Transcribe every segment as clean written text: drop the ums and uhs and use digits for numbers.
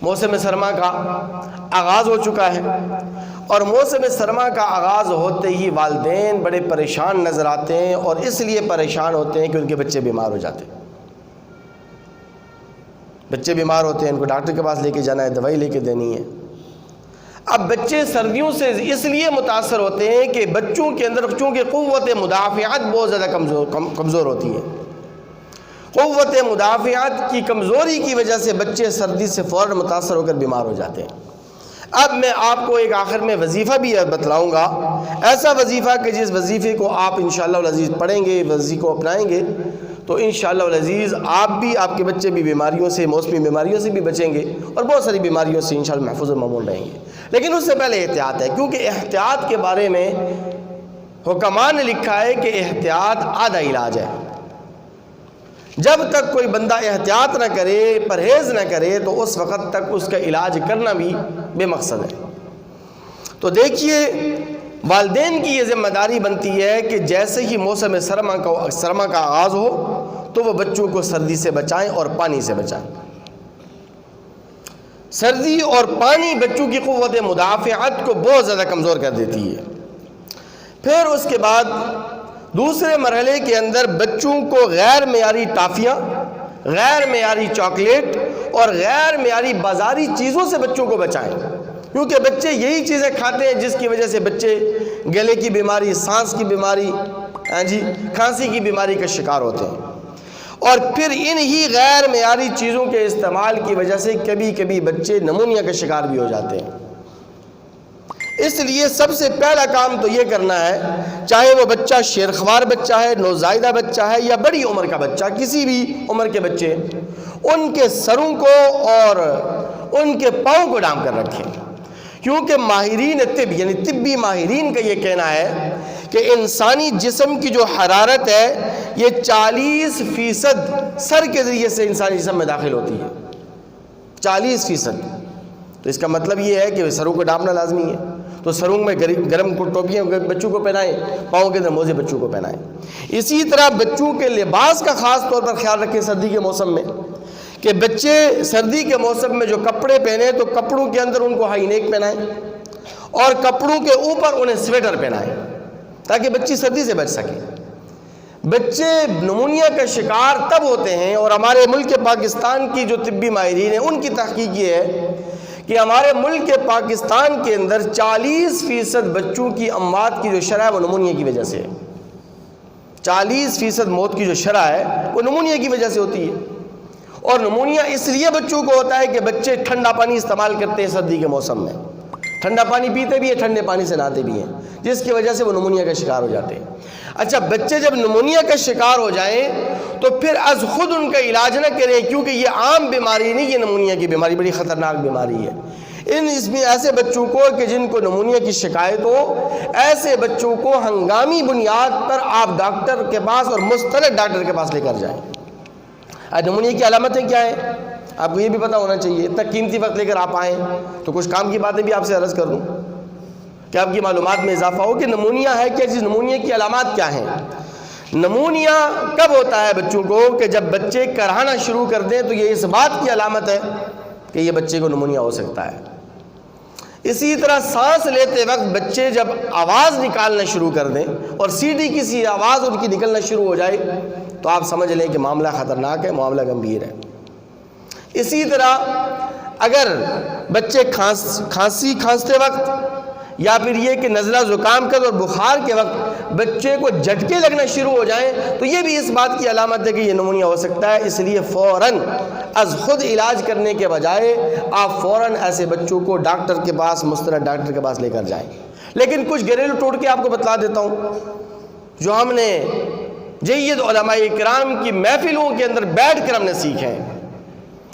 موسم سرما کا آغاز ہو چکا ہے، اور موسم سرما کا آغاز ہوتے ہی والدین بڑے پریشان نظر آتے ہیں، اور اس لیے پریشان ہوتے ہیں کہ ان کے بچے بیمار ہو جاتے ہیں۔ بچے بیمار ہوتے ہیں، ان کو ڈاکٹر کے پاس لے کے جانا ہے، دوائی لے کے دینی ہے۔ اب بچے سردیوں سے اس لیے متاثر ہوتے ہیں کہ بچوں کے اندر چونکہ قوت مدافعت بہت زیادہ کمزور ہوتی ہے، قوت مدافعت کی کمزوری کی وجہ سے بچے سردی سے فوراً متاثر ہو کر بیمار ہو جاتے ہیں۔ اب میں آپ کو ایک آخر میں وظیفہ بھی بتلاؤں گا، ایسا وظیفہ کہ جس وظیفے کو آپ انشاءاللہ العزیز پڑھیں گے، وظیفے کو اپنائیں گے تو انشاءاللہ العزیز آپ بھی، آپ کے بچے بھی بیماریوں سے، موسمی بیماریوں سے بھی بچیں گے، اور بہت ساری بیماریوں سے انشاءاللہ محفوظ و مامون رہیں گے۔ لیکن اس سے پہلے احتیاط ہے، کیونکہ احتیاط کے بارے میں حکماء نے لکھا ہے کہ احتیاط آدھا علاج ہے۔ جب تک کوئی بندہ احتیاط نہ کرے، پرہیز نہ کرے، تو اس وقت تک اس کا علاج کرنا بھی بے مقصد ہے۔ تو دیکھیے، والدین کی یہ ذمہ داری بنتی ہے کہ جیسے ہی موسم سرما کا آغاز ہو تو وہ بچوں کو سردی سے بچائیں اور پانی سے بچائیں۔ سردی اور پانی بچوں کی قوت مدافعت کو بہت زیادہ کمزور کر دیتی ہے۔ پھر اس کے بعد دوسرے مرحلے کے اندر بچوں کو غیر معیاری ٹافیاں، غیر معیاری چاکلیٹ اور غیر معیاری بازاری چیزوں سے بچوں کو بچائیں، کیونکہ بچے یہی چیزیں کھاتے ہیں جس کی وجہ سے بچے گلے کی بیماری، سانس کی بیماری، کھانسی کی بیماری کا شکار ہوتے ہیں۔ اور پھر انہی غیر معیاری چیزوں کے استعمال کی وجہ سے کبھی کبھی بچے نمونیا کا شکار بھی ہو جاتے ہیں۔ اس لیے سب سے پہلا کام تو یہ کرنا ہے، چاہے وہ بچہ شیرخوار بچہ ہے، نوزائیدہ بچہ ہے، یا بڑی عمر کا بچہ، کسی بھی عمر کے بچے، ان کے سروں کو اور ان کے پاؤں کو ڈھانپ کر رکھیں، کیونکہ ماہرین طب، یعنی طبی ماہرین کا یہ کہنا ہے کہ انسانی جسم کی جو حرارت ہے یہ 40% سر کے ذریعے سے انسانی جسم میں داخل ہوتی ہے، 40%۔ تو اس کا مطلب یہ ہے کہ سروں کو ڈھانپنا لازمی ہے، تو سروں میں گرم ٹوپیاں بچوں کو پہنائیں، پاؤں کے اندر موزے بچوں کو پہنائیں۔ اسی طرح بچوں کے لباس کا خاص طور پر خیال رکھیں سردی کے موسم میں، کہ بچے سردی کے موسم میں جو کپڑے پہنیں تو کپڑوں کے اندر ان کو ہائی نیک پہنائیں، اور کپڑوں کے اوپر انہیں سویٹر پہنائیں، تاکہ بچی سردی سے بچ سکے۔ بچے نمونیا کا شکار تب ہوتے ہیں، اور ہمارے ملک پاکستان کی جو طبی ماہرین ہیں ان کی تحقیق یہ ہے کہ ہمارے ملک پاکستان کے اندر 40% بچوں کی اموات کی جو شرح ہے وہ نمونیا کی وجہ سے ہے۔ 40% موت کی جو شرح ہے وہ نمونیا کی وجہ سے ہوتی ہے، اور نمونیا اس لیے بچوں کو ہوتا ہے کہ بچے ٹھنڈا پانی استعمال کرتے ہیں سردی کے موسم میں، ٹھنڈا پانی پیتے بھی ہیں، ٹھنڈے پانی سے نہاتے بھی ہیں، جس کی وجہ سے وہ نمونیا کا شکار ہو جاتے ہیں۔ اچھا، بچے جب نمونیا کا شکار ہو جائیں تو پھر از خود ان کا علاج نہ کریں، کیونکہ یہ عام بیماری نہیں، یہ نمونیا کی بیماری بڑی خطرناک بیماری ہے۔ اس میں ایسے بچوں کو کہ جن کو نمونیا کی شکایت ہو، ایسے بچوں کو ہنگامی بنیاد پر آپ ڈاکٹر کے پاس اور مستند ڈاکٹر کے پاس لے کر جائیں۔ نمونیا کی علامتیں کیا ہیں آپ کو یہ بھی پتہ ہونا چاہیے۔ اتنا قیمتی وقت لے کر آپ آئیں تو کچھ کام کی باتیں بھی آپ سے عرض کر دوں کہ آپ کی معلومات میں اضافہ ہو کہ نمونیا ہے کیا چیز، نمونیا کی علامات کیا ہیں۔ نمونیا کب ہوتا ہے بچوں کو کہ جب بچے کرہانا شروع کر دیں تو یہ اس بات کی علامت ہے کہ یہ بچے کو نمونیا ہو سکتا ہے۔ اسی طرح سانس لیتے وقت بچے جب آواز نکالنا شروع کر دیں اور سیدھی کسی آواز ان کی نکلنا شروع ہو جائے تو آپ سمجھ لیں کہ معاملہ خطرناک ہے، معاملہ گمبھیر ہے۔ اسی طرح اگر بچے کھانسی کھانستے وقت یا پھر یہ کہ نزلہ زکام کا اور بخار کے وقت بچے کو جھٹکے لگنا شروع ہو جائیں تو یہ بھی اس بات کی علامت ہے کہ یہ نمونیا ہو سکتا ہے۔ اس لیے فوراً از خود علاج کرنے کے بجائے آپ فوراً ایسے بچوں کو ڈاکٹر کے پاس، مستند ڈاکٹر کے پاس لے کر جائیں۔ لیکن کچھ گھریلو ٹوٹکے آپ کو بتلا دیتا ہوں جو ہم نے جید علماء کرام کی محفلوں کے اندر بیٹھ کر ہم نے سیکھے ہیں،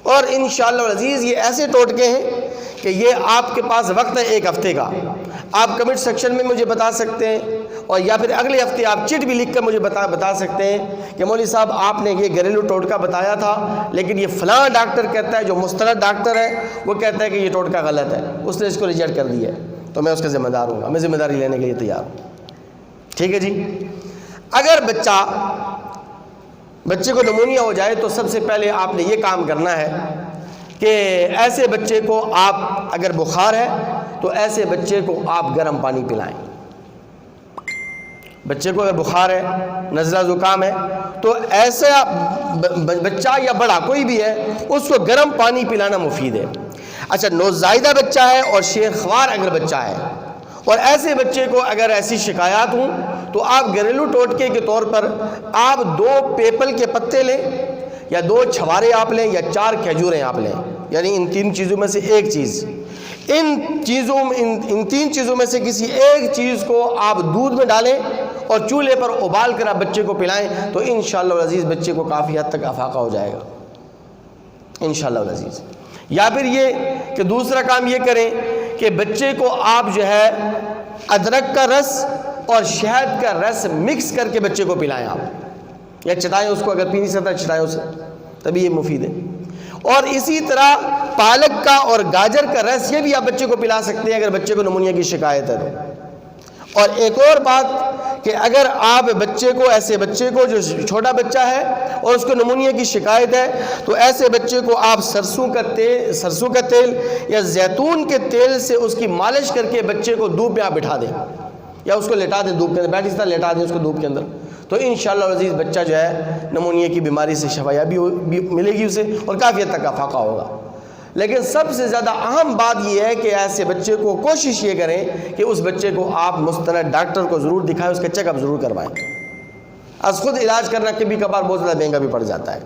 اور انشاءاللہ العزیز یہ ایسے ٹوٹکے ہیں کہ یہ آپ کے پاس وقت ہے 1 ہفتے کا، آپ کمنٹ سیکشن میں مجھے بتا سکتے ہیں، اور یا پھر اگلے ہفتے آپ چٹ بھی لکھ کر مجھے بتا سکتے ہیں کہ مولوی صاحب آپ نے یہ گھریلو ٹوٹکا بتایا تھا لیکن یہ فلاں ڈاکٹر کہتا ہے، جو مستند ڈاکٹر ہے وہ کہتا ہے کہ یہ ٹوٹکا غلط ہے، اس نے اس کو ریجیکٹ کر دیا ہے، تو میں اس کا ذمہ دار ہوں گا، میں ذمہ داری لینے کے لیے تیار ہوں۔ ٹھیک ہے جی۔ اگر بچے کو نمونیا ہو جائے تو سب سے پہلے آپ نے یہ کام کرنا ہے کہ ایسے بچے کو آپ اگر بخار ہے تو ایسے بچے کو آپ گرم پانی پلائیں. بچے کو اگر بخار ہے، نزلہ زکام ہے، تو ایسا بچہ یا بڑا کوئی بھی ہے اس کو گرم پانی پلانا مفید ہے. اچھا، نوزائیدہ بچہ ہے اور شیخ خوار اگر بچہ ہے اور ایسے بچے کو اگر ایسی شکایات ہوں تو آپ گھریلو ٹوٹکے کے طور پر آپ 2 پیپل کے پتے لیں یا 2 چھوارے آپ لیں یا 4 کھجوریں آپ لیں، یعنی ان 3 چیزوں میں سے ایک چیز. ان 3 چیزوں میں سے کسی ایک چیز کو آپ دودھ میں ڈالیں اور چولہے پر ابال کر آپ بچے کو پلائیں تو انشاءاللہ العزیز بچے کو کافی حد تک افاقہ ہو جائے گا انشاءاللہ العزیز. یا پھر یہ کہ دوسرا کام یہ کریں کہ بچے کو آپ جو ہے ادرک کا رس اور شہد کا رس مکس کر کے بچے کو پلائیں آپ، یا چٹائیں اس کو، اگر پی نہیں سکتا چٹائیں اسے، تبھی یہ مفید ہے. اور اسی طرح پالک کا اور گاجر کا رس یہ بھی آپ بچے کو پلا سکتے ہیں اگر بچے کو نمونیا کی شکایت ہے تو. اور ایک اور بات کہ اگر آپ بچے کو، ایسے بچے کو جو چھوٹا بچہ ہے اور اس کو نمونیا کی شکایت ہے تو ایسے بچے کو آپ سرسوں کا تیل یا زیتون کے تیل سے اس کی مالش کر کے بچے کو دھوپ میں آپ بٹھا دیں یا اس کو لٹا دیں دھوپ کے اندر، بیٹھ اس طرح لٹا دیں اس کو دھوپ کے اندر، تو انشاءاللہ العزیز بچہ جو ہے نمونیا کی بیماری سے شفایابی ملے گی اسے اور کافی حد تک افاقہ ہوگا. لیکن سب سے زیادہ اہم بات یہ ہے کہ ایسے بچے کو کوشش یہ کریں کہ اس بچے کو آپ مستند ڈاکٹر کو ضرور دکھائیں، اس کا چیک اپ ضرور کروائیں. از خود علاج کرنا کبھی کبھار بہت زیادہ مہنگا بھی پڑ جاتا ہے.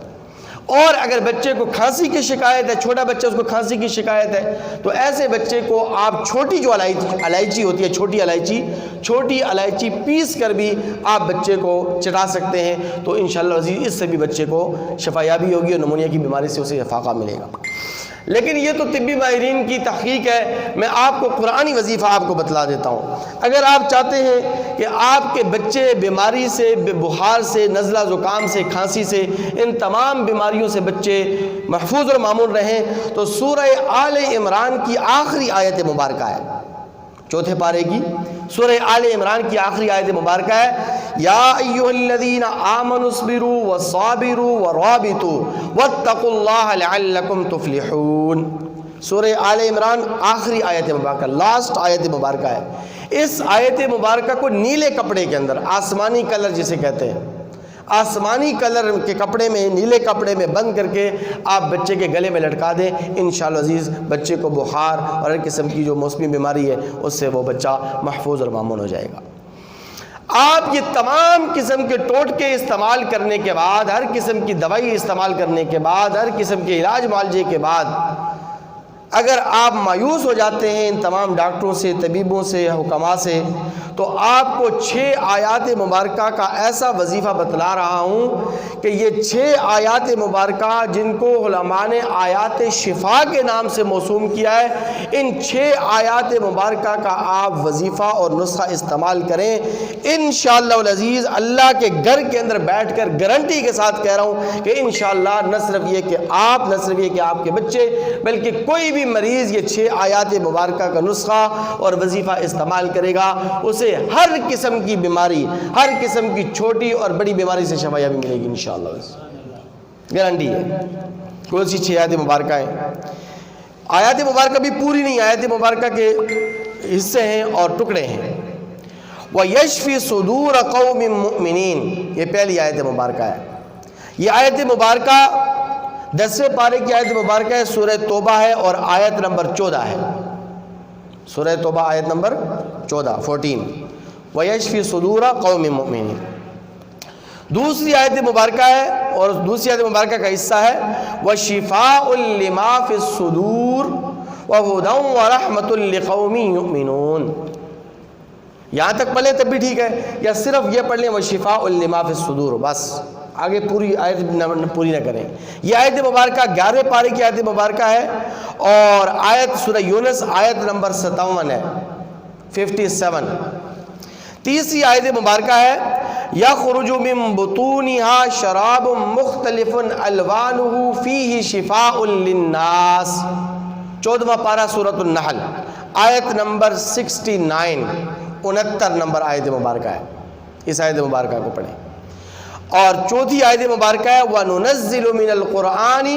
اور اگر بچے کو کھانسی کی شکایت ہے، چھوٹا بچہ اس کو کھانسی کی شکایت ہے، تو ایسے بچے کو آپ چھوٹی جو الائچی ہوتی ہے، چھوٹی الائچی پیس کر بھی آپ بچے کو چٹا سکتے ہیں تو انشاءاللہ عزیز اس سے بھی بچے کو شفایابی ہوگی اور نمونیا کی بیماری سے اسے افاقہ ملے گا. لیکن یہ تو طبی ماہرین کی تحقیق ہے، میں آپ کو قرآنی وظیفہ آپ کو بتلا دیتا ہوں. اگر آپ چاہتے ہیں کہ آپ کے بچے بیماری سے، بخار سے، نزلہ زکام سے، کھانسی سے، ان تمام بیماریوں سے بچے محفوظ اور معمول رہیں تو سورہ آل عمران کی آخری آیت مبارکہ ہے، 4 پارے کی سورہ آل عمران کی آخری آیت مبارکہ ہے، یا ایھا الذین آمنوا اصبروا وصابروا ورابطوا واتقوا اللہ لعلکم تفلحون. سورہ آل عمران آخری آیت مبارکہ، لاسٹ آیت مبارکہ ہے. اس آیت مبارکہ کو نیلے کپڑے کے اندر، آسمانی کلر جسے کہتے ہیں، آسمانی کلر کے کپڑے میں، نیلے کپڑے میں بند کر کے آپ بچے کے گلے میں لٹکا دیں. انشاءاللہ عزیز بچے کو بخار اور ہر قسم کی جو موسمی بیماری ہے اس سے وہ بچہ محفوظ اور مامون ہو جائے گا. آپ یہ تمام قسم کے ٹوٹکے استعمال کرنے کے بعد، ہر قسم کی دوائی استعمال کرنے کے بعد، ہر قسم کے علاج معالجے کے بعد اگر آپ مایوس ہو جاتے ہیں ان تمام ڈاکٹروں سے، طبیبوں سے، حکماء سے، تو آپ کو 6 آیات مبارکہ کا ایسا وظیفہ بتلا رہا ہوں کہ یہ 6 آیات مبارکہ جن کو علماء نے آیات شفا کے نام سے موسوم کیا ہے، ان 6 آیات مبارکہ کا آپ وظیفہ اور نسخہ استعمال کریں. انشاءاللہ العزیز اللہ کے گھر کے اندر بیٹھ کر گارنٹی کے ساتھ کہہ رہا ہوں کہ انشاءاللہ نہ صرف یہ کہ آپ کے بچے بلکہ کوئی بھی مریض یہ 6 آیات مبارکہ کا نسخہ اور وظیفہ استعمال کرے گا اسے ہر قسم کی بیماری، ہر قسم کی چھوٹی اور بڑی بیماری سے شفایابی ملے گی انشاءاللہ. گارنٹی ہے. کون سی 6 آیات مبارکہ ہیں؟ آیات مبارکہ بھی پوری نہیں، آیات مبارکہ کے حصے ہیں اور ٹکڑے ہیں. وَيَشْفِ صُدُورَ قَوْمٍ مُؤْمِنِينَ، یہ پہلی آیت مبارکہ ہے. یہ آیت مبارکہ 10ویں پارے کی آیت مبارکہ ہے، سورہ توبہ ہے اور آیت نمبر 14 ہے. سورہ توبہ آیت نمبر 14 وَيَشْفِ صُدُورَ قَوْمٍ مُؤْمِنِينَ. دوسری آیت مبارکہ ہے اور دوسری آیت مبارکہ کا حصہ ہے وَشِفَاءٌ لِمَا فِي الصُّدُورِ وَهُدًى وَرَحْمَةٌ لِقَوْمٍ يُؤْمِنُونَ. یہاں تک پڑھیں تب بھی ٹھیک ہے، یا صرف یہ پڑھ لیں وَشِفَاءٌ لِمَا فِي الصُّدُورِ، بس آگے پوری آیت پوری نہ کریں. یہ آیت مبارکہ 11ویں پارے کی آیت مبارکہ ہے اور آیت سورہ یونس آیت نمبر 57 ہے، 57. تیسری آیت مبارکہ ہے یخرج من بطونها شراب مختلف الوانه فیہ شفاء للناس. 14واں پارہ سورۃ النحل آیت نمبر 69، 69 نمبر آیت مبارکہ ہے. اس آیت مبارکہ کو پڑھیں. اور چوتھی آیت مبارکہ ہے وَنُنَزِّلُ مِنَ الْقُرْآنِ